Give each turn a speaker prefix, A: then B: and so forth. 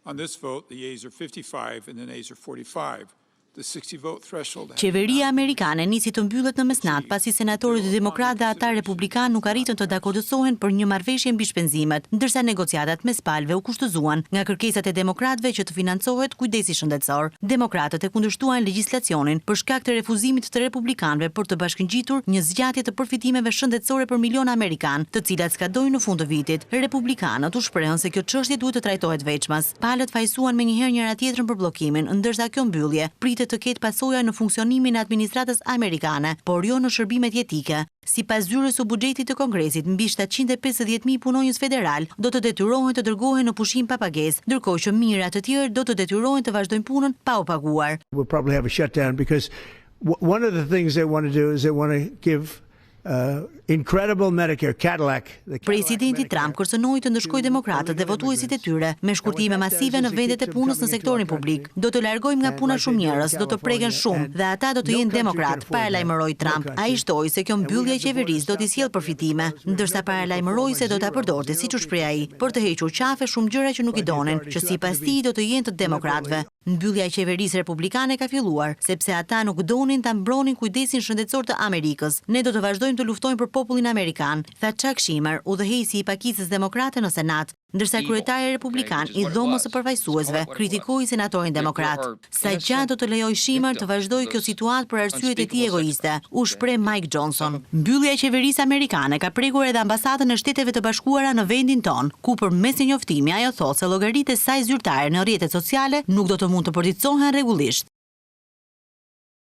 A: On this vote, the yeas are 55 and the nays are 45. The 60-vote threshold.
B: Qeveria amerikane nisi të mbyllet në mesnat pasi senatorët demokratë dhe ata republikan nuk arritën të dakordësohen për një marrëveshje mbi shpenzimet, ndërsa negociatat mes palëve u kushtëzuan nga kërkesat e demokratëve që të financohet kujdesi shëndetësor. Demokratët e kundërshtuan legjislacionin për shkak të refuzimit të republikanëve për të bashkëngjitur një zgjatje të përfitimeve shëndetësore për miliona amerikanë, të cilat skadojnë në fund të vitit. Republikanët u shprehën se kjo çështje duhet të trajtohet veçmas. Palët fajsuan menjëherë njëra tjetrën për bllokimin, ndërsa kjo mbyllje pritet të ketë pasoja në funksionimin e administratës amerikane, por jo në shërbimet jetike. Sipas zyrës së buxhetit të Kongresit, mbi 750.000 punonjës federal do të detyrohen të dërgohen në pushim pa pagesë, ndërkohë që mijëra të tjerë do të detyrohen të vazhdojnë punën pa u paguar.
C: We'll probably have a shutdown because one of the things they want to do is they want to give incredible Medicare, Cadillac.
B: Presidenti Trump kërcënoi të ndëshkojë demokratët dhe votuesit e tyre me shkurtime masive në vendet e punës në sektorin publik. Do të largojmë nga puna shumë njerëz, do të preken shumë dhe ata do të jenë demokrat, paralajmëroi Trump. Ai shtoi se kjo mbyllje e qeverisë do t'i sjellë përfitime, ndërsa paralajmëroi se do ta përdorte, siç u shpreh ai, për të hequr qafe shumë gjëra që nuk i donin, që sipas tij do të jenë të demokratëve. Mbyllja e qeverisë republikane ka filluar, sepse ata nuk donin ta mbronin kujdesin shëndetësor të Amerikës. Ne do të vazhdojmë të luftojmë për popullin amerikan, tha Chuck Schumer, udhëheqësi i pakicës demokrate në Senat, ndërsa kryetari republikan i dhomës së përfaqësuesve kritikoi senatorin demokrat. Sa gjatë do të lejoj Schumer të vazhdojë kjo situatë për arsyet e tij egoiste, u shpreh Mike Johnson. Mbyllja e qeverisë amerikane ka prekur edhe ambasadën e Shteteve të Bashkuara në vendin ton, ku përmes një njoftimi ajo thotë se llogaritë e saj zyrtare në rrjetet sociale nuk do të mund të përditësohen rregullisht.